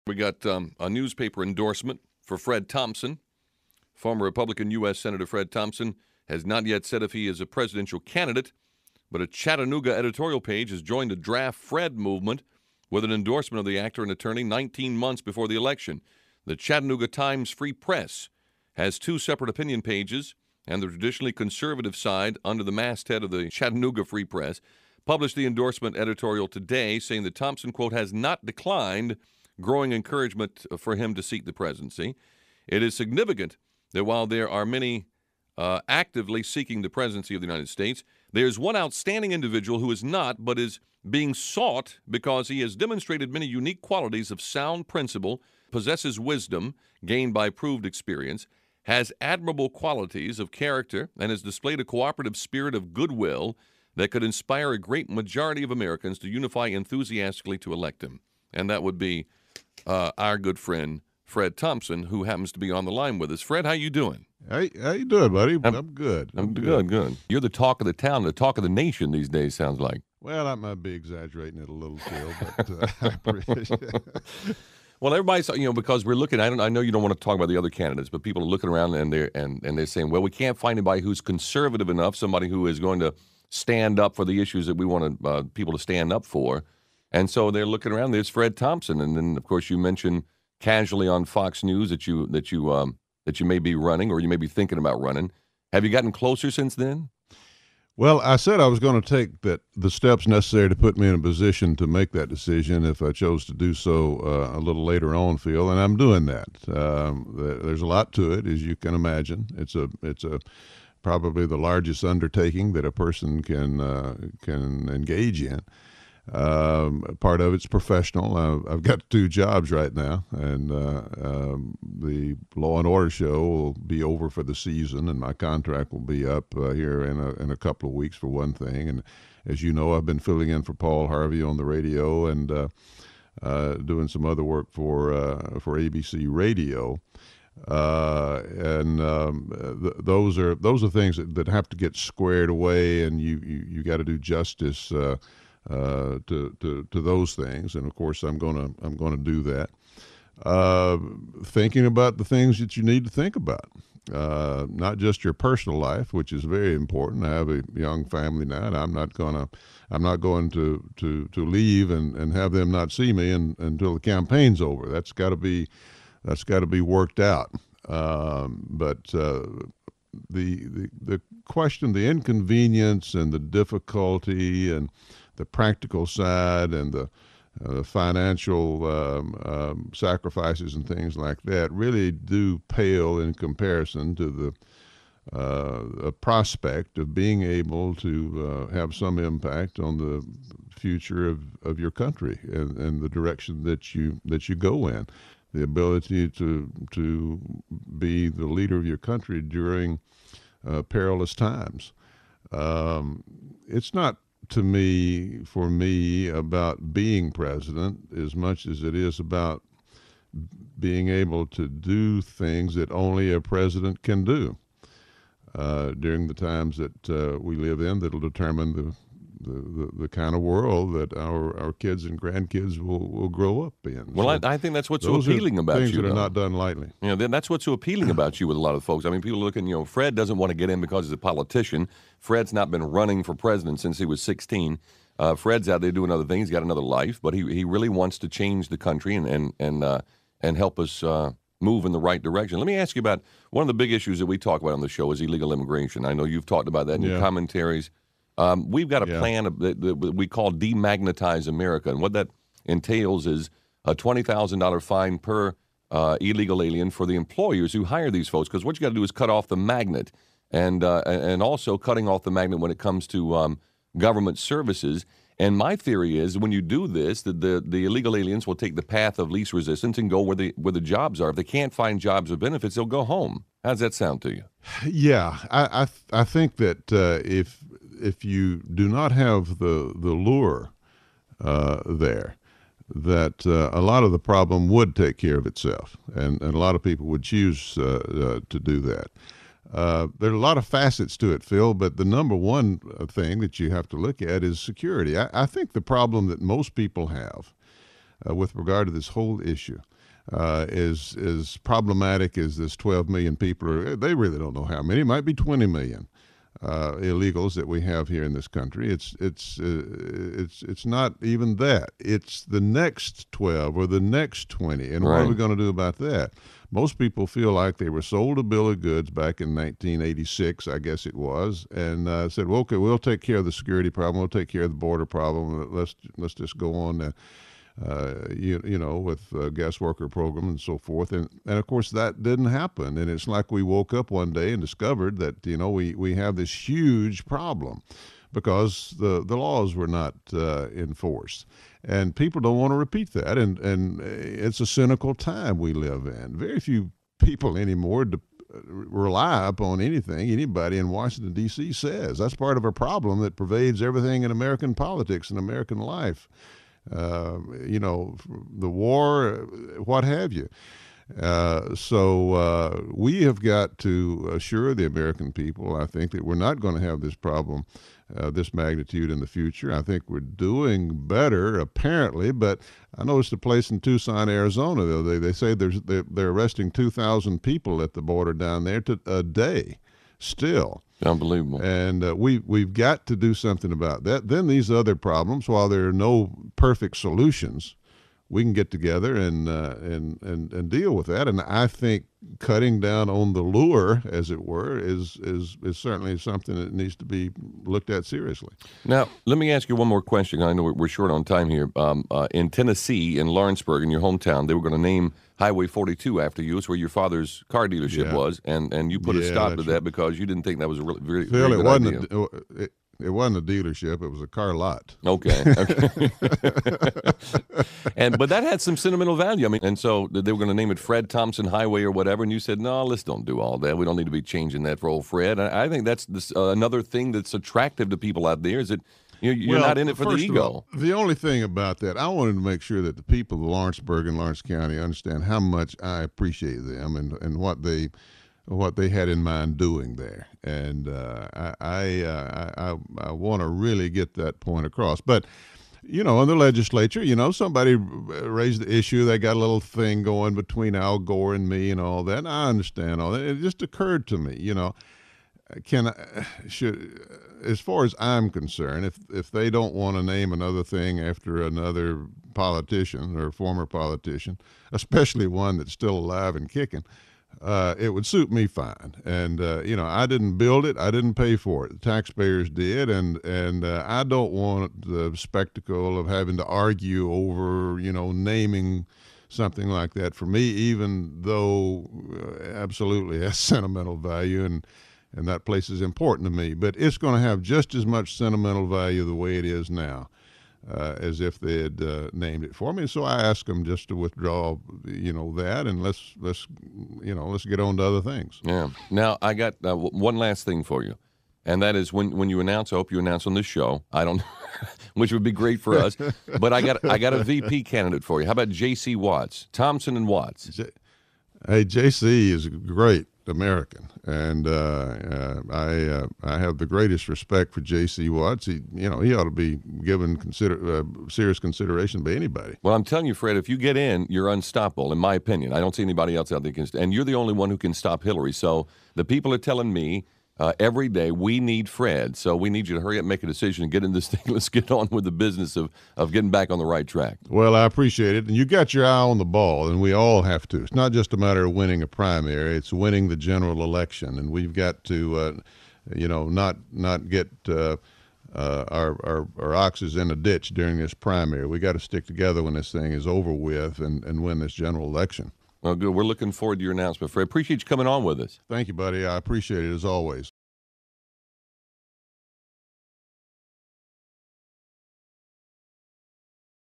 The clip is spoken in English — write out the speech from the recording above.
We got a newspaper endorsement for Fred Thompson. Former Republican U.S. Senator Fred Thompson has not yet said if he is a presidential candidate, but a Chattanooga editorial page has joined the Draft Fred movement with an endorsement of the actor and attorney 19 months before the election. The Chattanooga Times Free Press has two separate opinion pages, and the traditionally conservative side, under the masthead of the Chattanooga Free Press, published the endorsement editorial today, saying that Thompson, quote, has not declined growing encouragement for him to seek the presidency. It is significant that while there are many actively seeking the presidency of the United States, there's one outstanding individual who is not, but is being sought because he has demonstrated many unique qualities of sound principle, possesses wisdom gained by proved experience, has admirable qualities of character, and has displayed a cooperative spirit of goodwill that could inspire a great majority of Americans to unify enthusiastically to elect him. And that would be our good friend Fred Thompson, who happens to be on the line with us. Fred, how you doing? Hey, how you doing, buddy? I'm good. I'm good. You're the talk of the town, the talk of the nation these days, sounds like. Well, I might be exaggerating it a little still, but I appreciate it. Well, everybody's, because we're looking, I know you don't want to talk about the other candidates, but people are looking around and they're saying, well, we can't find anybody who's conservative enough, somebody who is going to stand up for the issues that we want people to stand up for. And so they're looking around. There's Fred Thompson, and then of course you mentioned casually on Fox News that you may be running, or you may be thinking about running. Have you gotten closer since then? Well, I said I was going to take the steps necessary to put me in a position to make that decision if I chose to do so a little later on, Phil, and I'm doing that. There's a lot to it, as you can imagine. It's a probably the largest undertaking that a person can engage in. Part of it's professional. I've got two jobs right now, and the Law and Order show will be over for the season, and my contract will be up here in a couple of weeks for one thing. And as you know, I've been filling in for Paul Harvey on the radio and doing some other work for ABC Radio. Those are things that have to get squared away, and you got to do justice to those things, and of course I'm gonna do that. Thinking about the things that you need to think about, not just your personal life, which is very important. I have a young family now, and I'm not going to leave and have them not see me until the campaign's over. That's got to be worked out. But the question, the inconvenience and the difficulty and the practical side and the financial sacrifices and things like that really do pale in comparison to the prospect of being able to have some impact on the future of your country and the direction that you go in. The ability to be the leader of your country during perilous times. It's not for me about being president as much as it is about being able to do things that only a president can do during the times that we live in. That'll determine the kind of world that our kids and grandkids will grow up in. Well, so I think that's what's so appealing about things you. Things that are not done lightly. That's what's so appealing about you with a lot of folks. I mean, people looking, Fred doesn't want to get in because he's a politician. Fred's not been running for president since he was 16. Fred's out there doing other things. He's got another life, but he really wants to change the country and help us move in the right direction. Let me ask you about one of the big issues that we talk about on the show is illegal immigration. I know you've talked about that in your commentaries. We've got a plan that we call Demagnetize America, and what that entails is a $20,000 fine per illegal alien for the employers who hire these folks, because what you got to do is cut off the magnet, and also cutting off the magnet when it comes to government services. And my theory is when you do this, that the illegal aliens will take the path of least resistance and go where the jobs are. If they can't find jobs or benefits, they'll go home. How does that sound to you? Yeah, I think that if you do not have the lure there, that a lot of the problem would take care of itself, and a lot of people would choose to do that. There are a lot of facets to it, Phil, but the number one thing that you have to look at is security. I think the problem that most people have with regard to this whole issue is problematic as this 12 million people are. They really don't know how many. It might be 20 million illegals that we have here in this country. It's not even that. It's the next 12 or the next 20. And what are we going to do about that? Most people feel like they were sold a bill of goods back in 1986, I guess it was, and said, well, okay, we'll take care of the security problem. We'll take care of the border problem. Let's just go on with guest worker program and so forth. And of course, that didn't happen. And it's like we woke up one day and discovered that, we have this huge problem because the laws were not enforced. And people don't want to repeat that. And it's a cynical time we live in. Very few people anymore rely upon anything anybody in Washington, D.C. says. That's part of a problem that pervades everything in American politics and American life. The war, what have you. So we have got to assure the American people, I think, that we're not going to have this problem, this magnitude in the future. I think we're doing better, apparently, but I noticed a place in Tucson, Arizona, the other day. They say they're arresting 2,000 people at the border down there a day still. Unbelievable. And we've got to do something about that. Then these other problems, while there are no perfect solutions, we can get together and deal with that. And I think cutting down on the lure, as it were, is certainly something that needs to be looked at seriously. Now, let me ask you one more question. I know we're short on time here. In Tennessee, in Lawrenceburg, in your hometown, they were going to name Highway 42 after you. It's where your father's car dealership was, and you put a stop to that because you didn't think that was a very good idea. It wasn't a dealership; it was a car lot. Okay. But that had some sentimental value. I mean, and so they were going to name it Fred Thompson Highway or whatever, and you said, "No, let's don't do all that. We don't need to be changing that for old Fred." I think that's another thing that's attractive to people out there is that you're not in it for the ego. All, the only thing about that, I wanted to make sure that the people of Lawrenceburg and Lawrence County understand how much I appreciate them and what they had in mind doing there, and I want to really get that point across. But in the legislature, somebody raised the issue. They got a little thing going between Al Gore and me and all that. And I understand all that. It just occurred to me, as far as I'm concerned, if they don't want to name another thing after another politician or former politician, especially one that's still alive and kicking, it would suit me fine. And, I didn't build it. I didn't pay for it. The taxpayers did. And I don't want the spectacle of having to argue over, naming something like that for me, even though absolutely has sentimental value and that place is important to me. But it's going to have just as much sentimental value the way it is now. As if they had named it for me. So I asked them just to withdraw, that, and let's get on to other things. Yeah. Now I got one last thing for you, and that is when you announce. I hope you announce on this show. I don't, which would be great for us. But I got a VP candidate for you. How about J.C. Watts, Thompson and Watts? Hey, J.C. is great. American, and I have the greatest respect for J.C. Watts. He ought to be given serious consideration by anybody. Well, I'm telling you, Fred, if you get in, you're unstoppable, in my opinion. I don't see anybody else out there who can, and you're the only one who can stop Hillary. So the people are telling me every day we need Fred, so we need you to hurry up, make a decision, and get in this thing. Let's get on with the business of getting back on the right track. Well, I appreciate it, and you got your eye on the ball, and we all have to. It's not just a matter of winning a primary; it's winning the general election, and we've got to, not get our oxes in a ditch during this primary. We got to stick together when this thing is over with and win this general election. Well, good. We're looking forward to your announcement, Fred. Appreciate you coming on with us. Thank you, buddy. I appreciate it as always.